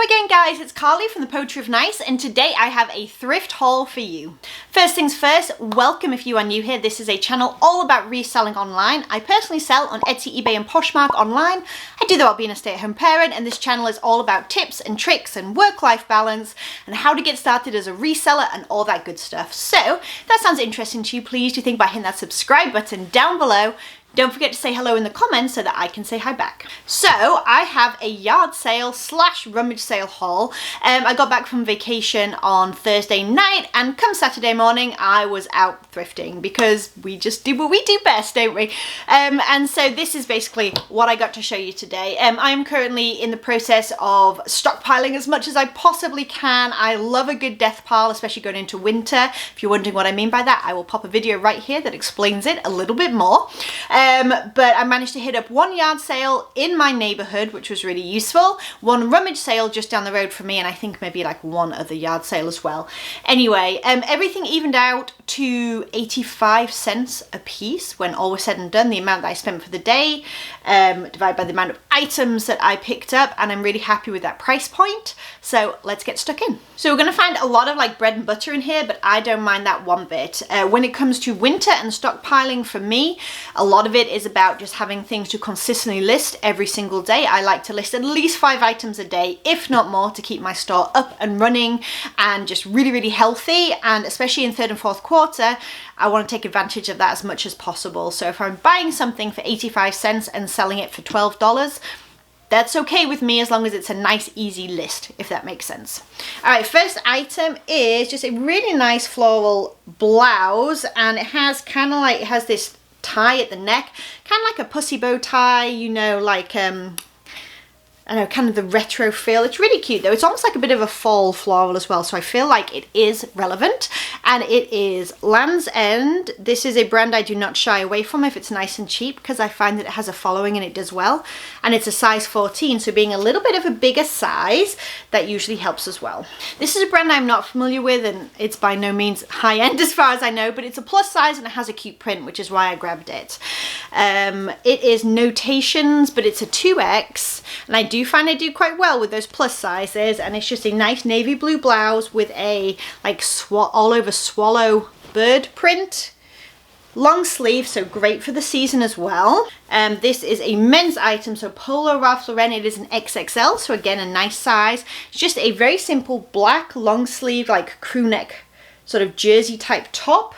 again guys, it's Carly from the Poetry of Nice, and today I have a thrift haul for you. First things first, welcome if you are new here. This is a channel all about reselling online. I personally sell on Etsy, eBay and Poshmark online. I do that while being a stay-at-home parent, and this channel is all about tips and tricks and work-life balance and how to get started as a reseller and all that good stuff. So if that sounds interesting to you, please do think about hitting that subscribe button down below. Don't forget to say hello in the comments so that I can say hi back. So I have a yard sale slash rummage sale haul. I got back from vacation on Thursday night, and come Saturday morning I was out thrifting because we just do what we do best, don't we? And so this is basically what I got to show you today. I am currently in the process of stockpiling as much as I possibly can. I love a good death pile, especially going into winter. If you're wondering what I mean by that, I will pop a video right here that explains it a little bit more. But I managed to hit up one yard sale in my neighborhood, which was really useful, one rummage sale just down the road from me, and I think maybe like one other yard sale as well. Anyway, everything evened out to 85 cents a piece when all was said and done, the amount that I spent for the day, divided by the amount of items that I picked up, and I'm really happy with that price point. So let's get stuck in. So we're going to find a lot of like bread and butter in here, but I don't mind that one bit. When it comes to winter and stockpiling, for me, a lot of it is about just having things to consistently list every single day. I like to list at least 5 items a day, if not more, to keep my store up and running and just really, really healthy. And especially in third and fourth quarter, I want to take advantage of that as much as possible. So if I'm buying something for 85 cents and selling it for $12, that's okay with me as long as it's a nice, easy list, if that makes sense. All right, first item is just a really nice floral blouse, and it has kind of like, it has this tie at the neck, kind of like a pussy bow tie, you know, like I know, kind of the retro feel. It's really cute though. It's almost like a bit of a fall floral as well, so I feel like it is relevant. And it is Land's End. This is a brand I do not shy away from if it's nice and cheap, because I find that it has a following and it does well. And it's a size 14, so being a little bit of a bigger size, that usually helps as well. This is a brand I'm not familiar with, and it's by no means high-end as far as I know, but it's a plus size and it has a cute print, which is why I grabbed it. It is Notations, but it's a 2X, and I do find I do quite well with those plus sizes, and it's just a nice navy blue blouse with a like all over swallow bird print, long sleeve, so great for the season as well. This is a men's item, so Polo Ralph Lauren. It is an XXL, so again a nice size. It's just a very simple black long sleeve, like crew neck sort of jersey type top.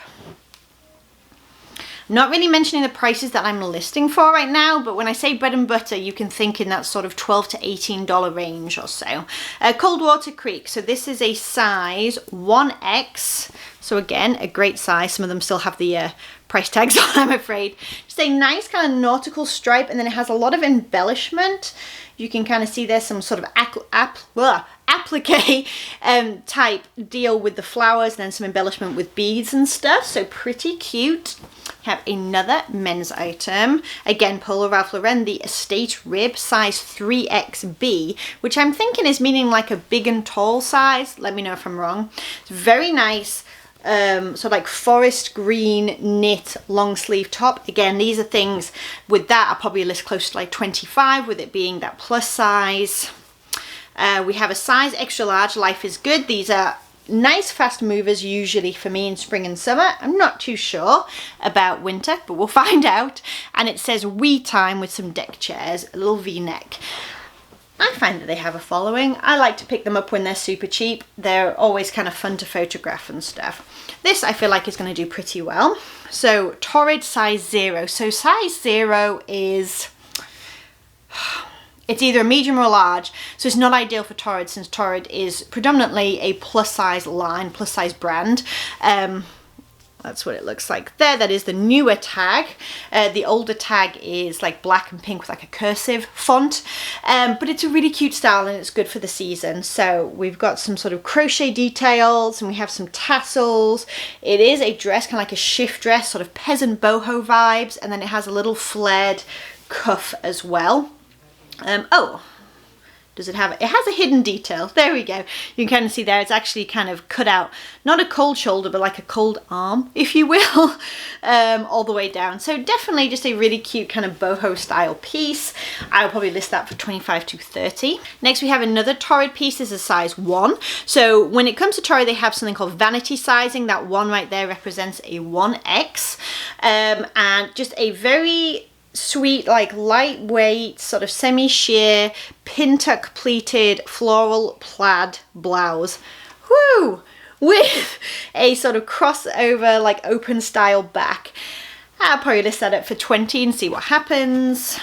Not really mentioning the prices that I'm listing for right now, but when I say bread and butter, you can think in that sort of $12 to $18 range or so. Coldwater Creek, so this is a size 1X, so again, a great size. Some of them still have the price tags on, I'm afraid. Just a nice kind of nautical stripe, and then it has a lot of embellishment. You can kind of see there's some sort of applique type deal with the flowers, and then some embellishment with beads and stuff, so pretty cute. Have another men's item, again Polo Ralph Lauren, the Estate Rib, size 3XB, which I'm thinking is meaning like a big and tall size. Let me know if I'm wrong. It's very nice, so like forest green knit long sleeve top. Again, these are things with that I'll probably list close to like 25, with it being that plus size. We have a size extra large, Life is Good. These are nice fast movers usually for me in spring and summer. I'm not too sure about winter, but we'll find out. And it says We Time with some deck chairs, a little V-neck. I find that they have a following. I like to pick them up when they're super cheap. They're always kind of fun to photograph and stuff. This I feel like is going to do pretty well. So Torrid size 0. So size 0 is, it's either a medium or a large, so it's not ideal for Torrid, since Torrid is predominantly a plus size line, plus size brand. That's what it looks like there. That is the newer tag. The older tag is like black and pink with like a cursive font, but it's a really cute style and it's good for the season. So we've got some sort of crochet details, and we have some tassels. It is a dress, kind of like a shift dress, sort of peasant boho vibes, and then it has a little flared cuff as well. Oh, Does it have it? It has a hidden detail. There we go. You can kind of see there, it's actually kind of cut out, not a cold shoulder, but like a cold arm, if you will, all the way down. So definitely just a really cute kind of boho style piece. I'll probably list that for 25 to 30. Next we have another Torrid piece. This is a size 1. So when it comes to Torrid, they have something called vanity sizing. That 1 right there represents a 1X, and just a very sweet, like lightweight, sort of semi-sheer, pin-tuck pleated floral plaid blouse. Woo! With a sort of crossover, like open style back. I'll probably list that up for 20 and see what happens.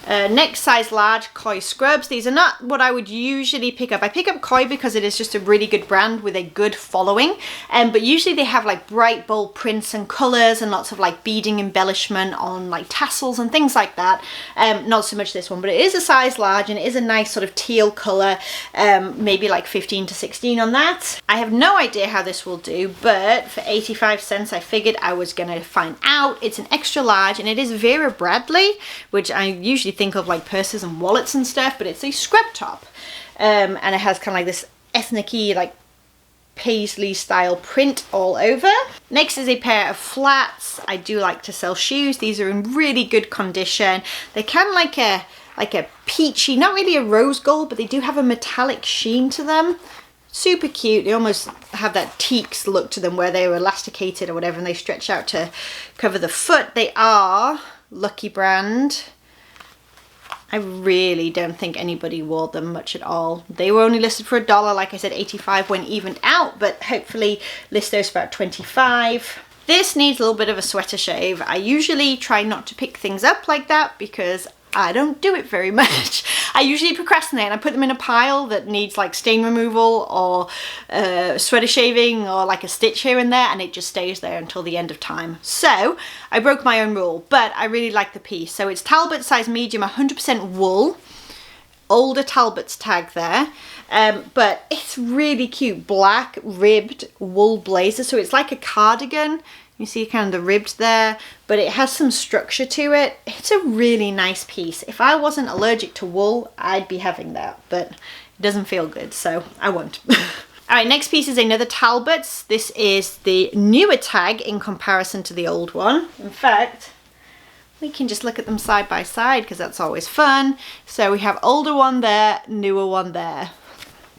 Next, size large, Koi scrubs. These are not what I would usually pick up. I pick up Koi because it is just a really good brand with a good following, but usually they have like bright bold prints and colors and lots of like beading embellishment on like tassels and things like that. Not so much this one, but it is a size large and it is a nice sort of teal color, maybe like 15 to 16 on that. I have no idea how this will do, but for 85 cents I figured I was gonna find out. It's an extra large and it is Vera Bradley, which I usually think of like purses and wallets and stuff, but it's a scrub top, and it has kind of like this ethnic-y, like paisley style print all over. Next is a pair of flats. I do like to sell shoes. These are in really good condition. They're kind of like a peachy, not really a rose gold, but they do have a metallic sheen to them. Super cute. They almost have that teaks look to them where they were elasticated or whatever, and they stretch out to cover the foot. They are Lucky brand. I really don't think anybody wore them much at all. They were only listed for $1. Like I said, 85 when evened out, but hopefully list those for about 25. This needs a little bit of a sweater shave. I usually try not to pick things up like that because I don't do it very much. I usually procrastinate and I put them in a pile that needs like stain removal or sweater shaving or like a stitch here and there, and it just stays there until the end of time. So I broke my own rule, but I really like the piece. So it's Talbot size medium, 100% wool, older Talbot's tag there, but it's really cute, black ribbed wool blazer. So it's like a cardigan. You see kind of the ribbed there, but it has some structure to it. It's a really nice piece. If I wasn't allergic to wool, I'd be having that, but it doesn't feel good, so I won't. All right, next piece is another Talbot's. This is the newer tag in comparison to the old one. In fact, we can just look at them side by side because that's always fun. So we have older one there, newer one there.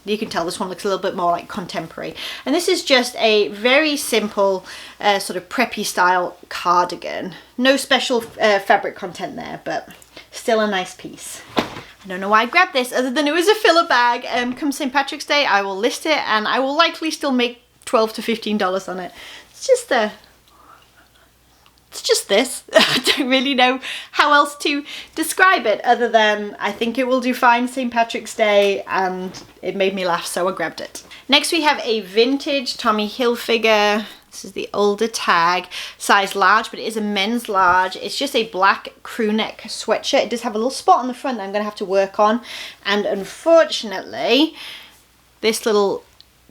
You can tell this one looks a little bit more like contemporary. And this is just a very simple sort of preppy style cardigan. No special fabric content there, but still a nice piece. I don't know why I grabbed this other than it was a filler bag. Come St. Patrick's Day, I will list it and I will likely still make $12 to $15 on it. It's just this. I don't really know how else to describe it other than I think it will do fine St. Patrick's Day and it made me laugh, so I grabbed it. Next we have a vintage Tommy Hilfiger. This is the older tag, size large, but it is a men's large. It's just a black crew neck sweatshirt. It does have a little spot on the front that I'm going to have to work on, and unfortunately this little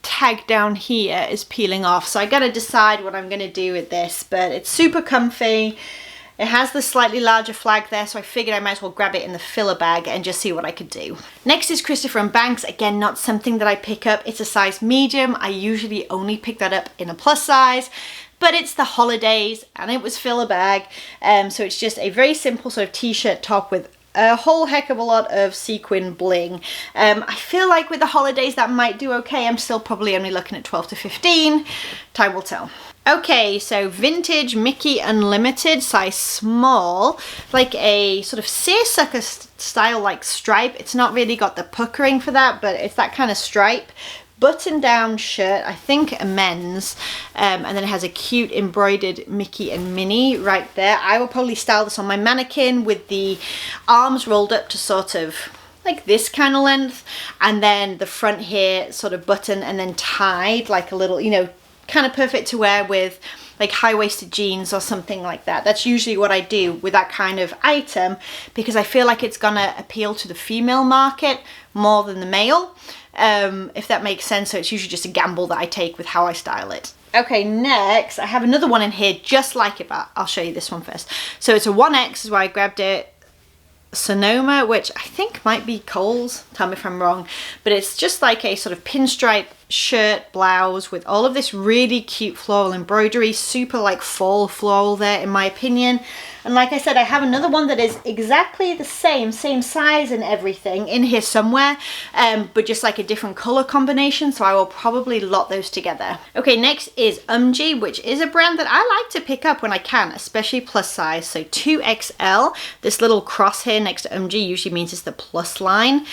tag down here is peeling off, so I gotta decide what I'm gonna do with this, but it's super comfy. It has the slightly larger flag there, so I figured I might as well grab it in the filler bag and just see what I could do. Next is Christopher & Banks. Again, not something that I pick up. It's a size medium. I usually only pick that up in a plus size, but it's the holidays and it was filler bag, so it's just a very simple sort of t-shirt top with a whole heck of a lot of sequin bling. I feel like with the holidays that might do okay. I'm still probably only looking at 12 to 15. Time will tell. Okay, so vintage Mickey Unlimited, size small, like a sort of seersucker style like stripe. It's not really got the puckering for that, but it's that kind of stripe. Button down shirt, I think a men's, and then it has a cute embroidered Mickey and Minnie right there. I will probably style this on my mannequin with the arms rolled up to sort of like this kind of length, and then the front here sort of button and then tied like a little, you know, kind of perfect to wear with like high-waisted jeans or something like that. That's usually what I do with that kind of item because I feel like it's gonna appeal to the female market more than the male. If that makes sense. So it's usually just a gamble that I take with how I style it. Okay, next I have another one in here just like it, but I'll show you this one first. So it's a 1X is why I grabbed it. Sonoma, which I think might be Kohl's, tell me if I'm wrong, but it's just like a sort of pinstripe shirt blouse with all of this really cute floral embroidery, super like fall floral there in my opinion. And like I said, I have another one that is exactly the same size and everything in here somewhere, but just like a different color combination, so I will probably lot those together. Okay, next is which is a brand that I like to pick up when I can, especially plus size, so 2XL. This little cross here next to usually means it's the plus line.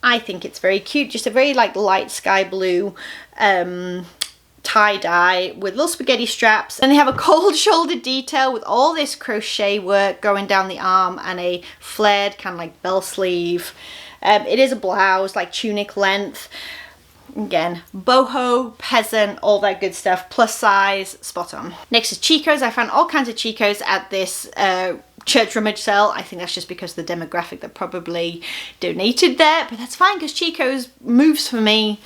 I think it's very cute, just a very like light sky blue tie-dye with little spaghetti straps, and they have a cold shoulder detail with all this crochet work going down the arm and a flared kind of like bell sleeve. It is a blouse, like tunic length. Again, boho, peasant, all that good stuff, plus size, spot on. Next is Chico's. I found all kinds of Chico's at this church rummage sale. I think that's just because the demographic that probably donated there, but that's fine because Chico's moves for me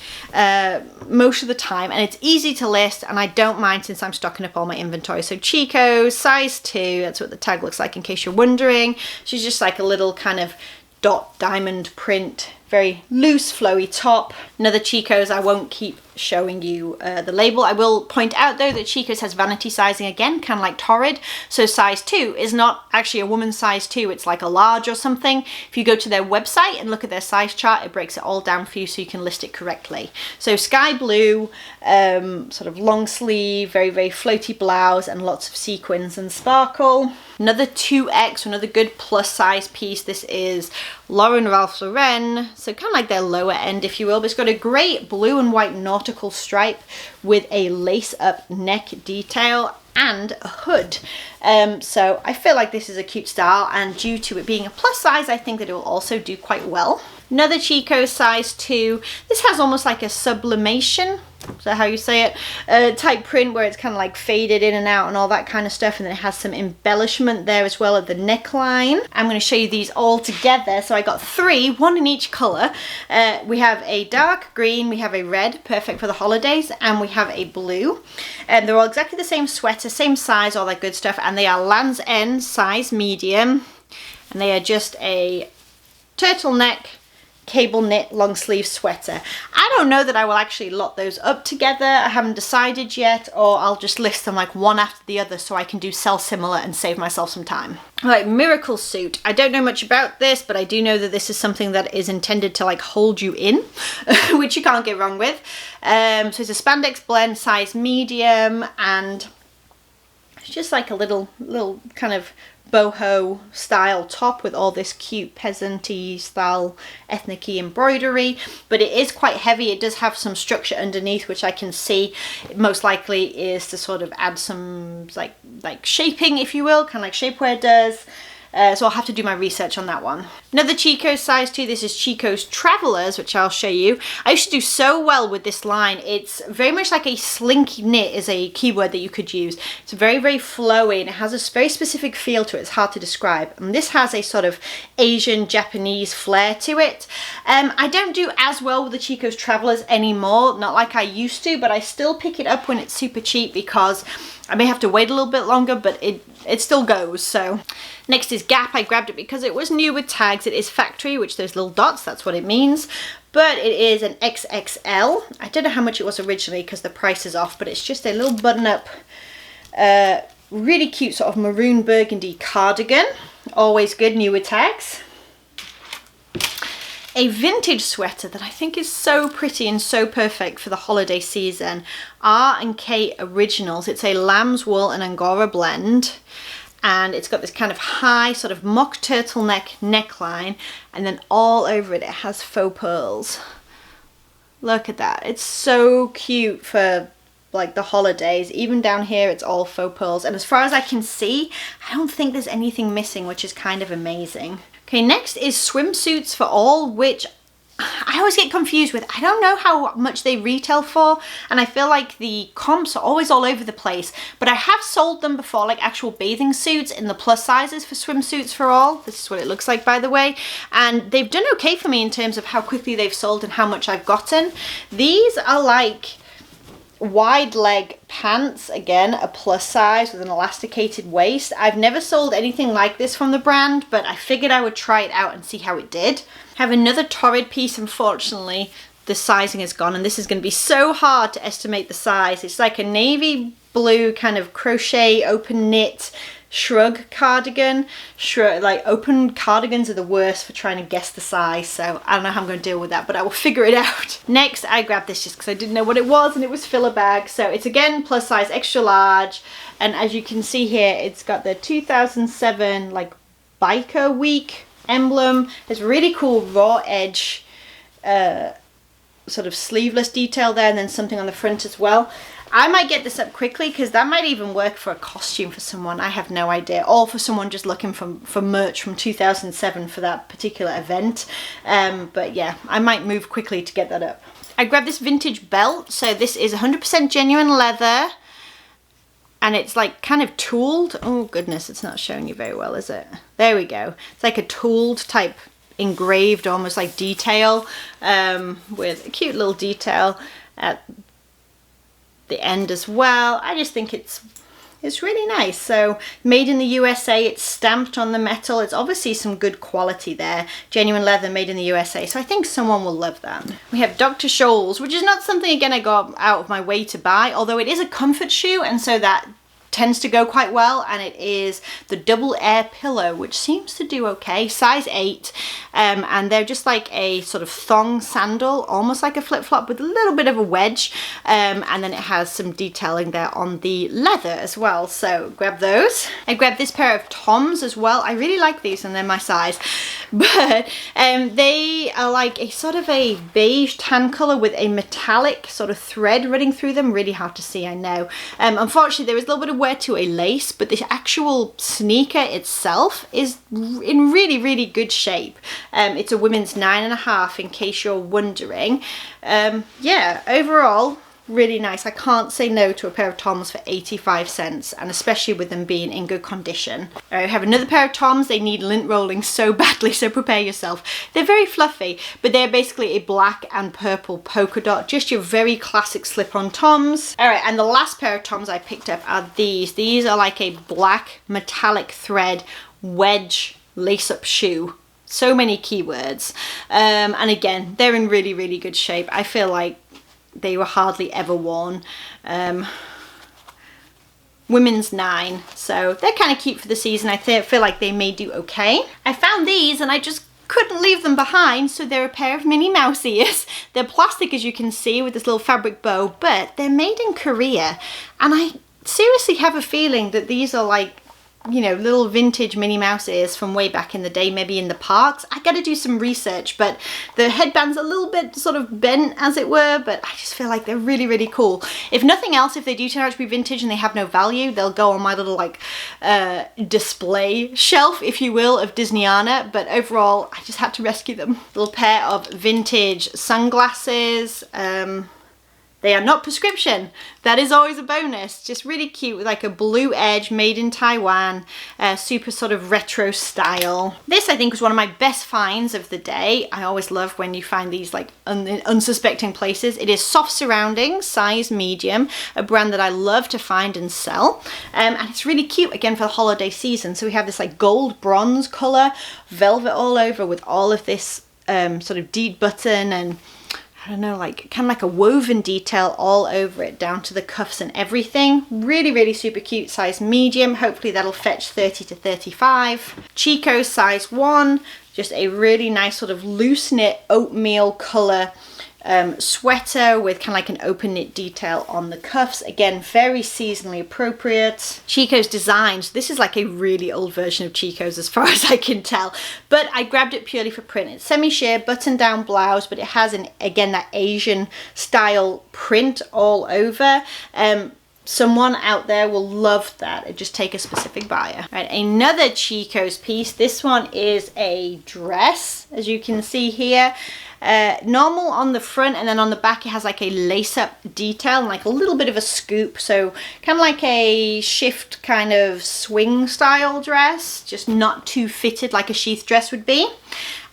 most of the time, and it's easy to list, and I don't mind since I'm stocking up all my inventory. So Chico's size 2, that's what the tag looks like in case you're wondering. She's just like a little kind of dot diamond print, very loose flowy top. Another Chico's, I won't keep showing you the label. I will point out though that Chico's has vanity sizing again, kind of like Torrid. So size 2 is not actually a woman's size 2, it's like a large or something. If you go to their website and look at their size chart, it breaks it all down for you so you can list it correctly. So sky blue, sort of long sleeve, very floaty blouse, and lots of sequins and sparkle. Another 2X, another good plus size piece. This is Lauren Ralph Lauren, so kind of like their lower end if you will, but it's got a great blue and white nautical stripe with a lace up neck detail and a hood. So I feel like this is a cute style, and due to it being a plus size, I think that it will also do quite well. Another Chico size 2. This has almost like a sublimation, is that how you say it, type print where it's kind of like faded in and out and all that kind of stuff, and then it has some embellishment there as well at the neckline. I'm going to show you these all together. So I got 3, one in each color. We have a dark green, we have a red, perfect for the holidays, and we have a blue, and they're all exactly the same sweater, same size, all that good stuff, and they are Land's End size medium, and they are just a turtleneck cable knit long sleeve sweater. I don't know that I will actually lot those up together. I haven't decided yet, or I'll just list them like one after the other so I can do sell similar and save myself some time. All right, Miracle Suit. I don't know much about this, but I do know that this is something that is intended to like hold you in, which you can't get wrong with. So it's a spandex blend, size medium, and it's just like a little kind of boho style top with all this cute peasant-y style ethnic-y embroidery, but it is quite heavy. It does have some structure underneath, which I can see it most likely is to sort of add some like shaping, if you will, kind of like shapewear does. So I'll have to do my research on that one. Another Chico's size 2, this is Chico's Travelers, which I'll show you. I used to do so well with this line. It's very much like a slinky knit is a keyword that you could use. It's very flowy, and it has a very specific feel to it. It's hard to describe. And this has a sort of Asian Japanese flair to it. I don't do as well with the Chico's Travelers anymore, not like I used to, but I still pick it up when it's super cheap because I may have to wait a little bit longer, but it still goes. So next is Gap. I grabbed it because it was new with tags. It is factory, which those little dots, that's what it means. But it is an XXL. I don't know how much it was originally because the price is off, but it's just a little button-up, really cute sort of maroon burgundy cardigan. Always good, new with tags. A vintage sweater that I think is so pretty and so perfect for the holiday season. R&K Originals. It's a lamb's wool and Angora blend, and it's got this kind of high sort of mock turtleneck neckline, and then all over it has faux pearls. Look at that. It's so cute for like the holidays. Even down here it's all faux pearls, and as far as I can see, I don't think there's anything missing, which is kind of amazing. Okay, next is Swimsuits for All, which I always get confused with. I don't know how much they retail for, and I feel like the comps are always all over the place, but I have sold them before, like actual bathing suits in the plus sizes for Swimsuits for All. This is what it looks like, by the way, and they've done okay for me in terms of how quickly they've sold and how much I've gotten. These are like wide leg pants, again a plus size with an elasticated waist. I've never sold anything like this from the brand, but I figured I would try it out and see how it did. I have another Torrid piece. Unfortunately the sizing is gone, and this is going to be so hard to estimate the size. It's like a navy blue kind of crochet open knit shrug cardigan. Like open cardigans are the worst for trying to guess the size, so I don't know how I'm going to deal with that, but I will figure it out. Next I grabbed this just because I didn't know what it was, and it was filler bag. So it's again plus size, extra large, and as you can see here it's got the 2007 like biker week emblem. It's really cool raw edge sort of sleeveless detail there, and then something on the front as well. I might get this up quickly because that might even work for a costume for someone. I have no idea. Or for someone just looking for merch from 2007 for that particular event. But yeah, I might move quickly to get that up. I grabbed this vintage belt. So this is 100% genuine leather. And it's like kind of tooled. Oh goodness, it's not showing you very well, is it? There we go. It's like a tooled type engraved almost like detail, with a cute little detail at the end as well. I just think it's really nice. So made in the USA, it's stamped on the metal. It's obviously some good quality there. Genuine leather, made in the USA. So I think someone will love that. We have Dr. Scholl's, which is not something again I got out of my way to buy, although it is a comfort shoe, and so that tends to go quite well. And it is the double air pillow, which seems to do okay, size 8, and they're just like a sort of thong sandal, almost like a flip-flop with a little bit of a wedge, and then it has some detailing there on the leather as well. So grab those. I grabbed this pair of Toms as well. I really like these and they're my size, but they are like a sort of a beige tan color with a metallic sort of thread running through them. Really hard to see, I know. Unfortunately there is a little bit of wear to a lace, but the actual sneaker itself is in really good shape. It's a women's 9.5 in case you're wondering. Yeah, overall really nice. I can't say no to a pair of Toms for 85 cents, and especially with them being in good condition. I have another pair of Toms. They need lint rolling so badly, so prepare yourself. They're very fluffy, but they're basically a black and purple polka dot, just your very classic slip-on Toms. All right, and the last pair of Toms I picked up are these. These are like a black metallic thread wedge lace-up shoe. So many keywords, and again they're in really good shape. I feel like they were hardly ever worn. Women's 9, so they're kind of cute for the season. I feel like they may do okay. I found these and I just couldn't leave them behind. So they're a pair of Minnie Mouse ears. They're plastic, as you can see, with this little fabric bow, but they're made in Korea, and I seriously have a feeling that these are like, you know, little vintage Minnie Mouse ears from way back in the day, maybe in the parks. I gotta do some research, but the headband's a little bit sort of bent, as it were, but I just feel like they're really cool. If nothing else, if they do turn out to be vintage and they have no value, they'll go on my little like display shelf, if you will, of Disneyana. But overall, I just had to rescue them. Little pair of vintage sunglasses. They are not prescription. That is always a bonus. Just really cute with like a blue edge, made in Taiwan, super sort of retro style. This I think was one of my best finds of the day. I always love when you find these like in unsuspecting places. It is Soft Surroundings, size medium, a brand that I love to find and sell. And it's really cute again for the holiday season. So we have this like gold bronze color, velvet all over with all of this sort of deep button and I don't know, like kind of like a woven detail all over it down to the cuffs and everything. Really super cute, size medium. Hopefully that'll fetch 30 to 35. Chico's size 1, just a really nice sort of loose knit oatmeal color sweater with kind of like an open knit detail on the cuffs. Again, very seasonally appropriate. Chico's Designs. This is like a really old version of Chico's as far as I can tell, but I grabbed it purely for print. It's semi-sheer button down blouse, but it has again that Asian style print all over. Someone out there will love that. Just take a specific buyer. Right, another Chico's piece. This one is a dress, as you can see here. Normal on the front, and then on the back it has like a lace-up detail and like a little bit of a scoop, so kind of like a shift kind of swing style dress, just not too fitted like a sheath dress would be.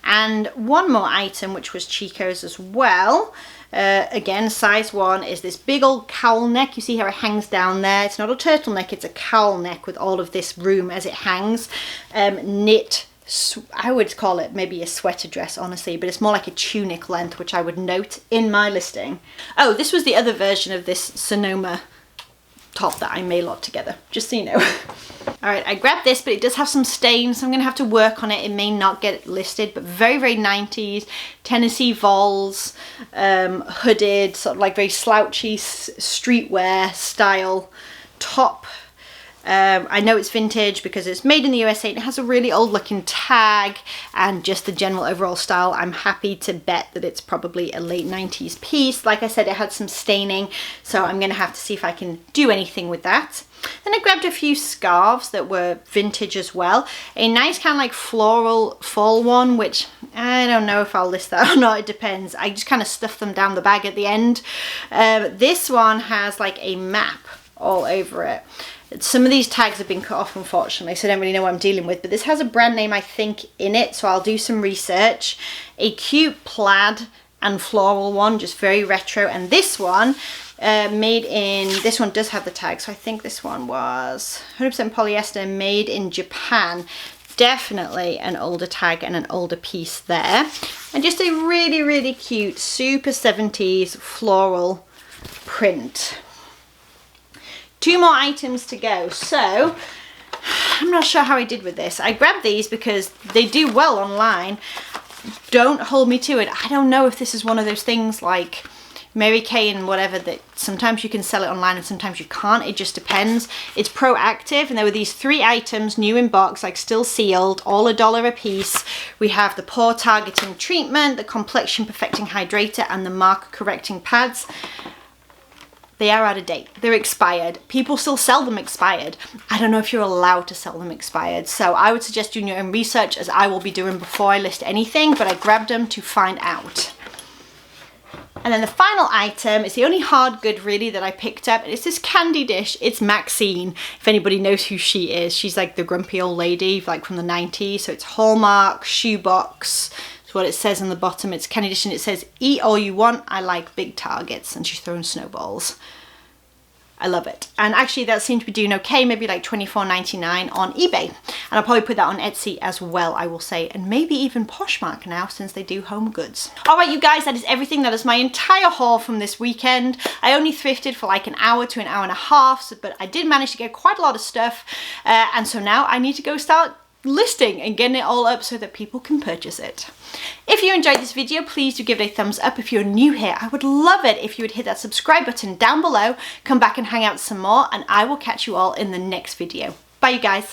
and one more item which was Chico's as well. Again, size 1 is this big old cowl neck. You see how it hangs down there? It's not a turtleneck, it's a cowl neck with all of this room as it hangs. Knit, I would call it maybe a sweater dress, honestly, but it's more like a tunic length, which I would note in my listing. Oh, this was the other version of this Sonoma top that I mail-lot together, just so you know. All right, I grabbed this, but it does have some stains, so I'm gonna have to work on it. It may not get listed, but very, very 90s, Tennessee vols, hooded, sort of like very slouchy streetwear style top. I know it's vintage because it's made in the USA and it has a really old looking tag, and just the general overall style, I'm happy to bet that it's probably a late 90s piece. Like I said, it had some staining, so I'm gonna have to see if I can do anything with that. Then I grabbed a few scarves that were vintage as well. A nice kind of like floral fall one, which I don't know if I'll list that or not, it depends. I just kind of stuffed them down the bag at the end. This one has like a map all over it. Some of these tags have been cut off, unfortunately, so I don't really know what I'm dealing with, but this has a brand name, I think, in it, so I'll do some research. A cute plaid and floral one, just very retro, and this one, made in, this one does have the tag, so I think this one was 100% polyester, made in Japan. Definitely an older tag and an older piece there. And just a really, really cute, super 70s floral print. 2 more items to go. So I'm not sure how I did with this. I grabbed these because they do well online. Don't hold me to it. I don't know if this is one of those things like Mary Kay and whatever, that sometimes you can sell it online and sometimes you can't. It just depends. It's proactive, and there were these 3 items, new in box, like still sealed, all $1 a piece. We have the pore targeting treatment, the complexion perfecting hydrator, and the marker correcting pads. They are out of date. They're expired. People still sell them expired. I don't know if you're allowed to sell them expired. So I would suggest doing your own research, as I will be doing before I list anything, but I grabbed them to find out. And then the final item is the only hard good really that I picked up. It's this candy dish. It's Maxine, if anybody knows who she is. She's like the grumpy old lady, like from the 90s. So it's Hallmark, shoebox. That's what it says on the bottom. It's candy dish and it says, eat all you want. I like big targets. And she's throwing snowballs. I love it. And actually that seemed to be doing okay, maybe like $24.99 on eBay. And I'll probably put that on Etsy as well, I will say. And maybe even Poshmark now, since they do home goods. All right, you guys, that is everything. That is my entire haul from this weekend. I only thrifted for like an hour to an hour and a half, so, but I did manage to get quite a lot of stuff. And so now I need to go start listing and getting it all up so that people can purchase it. If you enjoyed this video, please do give it a thumbs up. If you're new here, I would love it if you would hit that subscribe button down below, come back and hang out some more, and I will catch you all in the next video. Bye, you guys.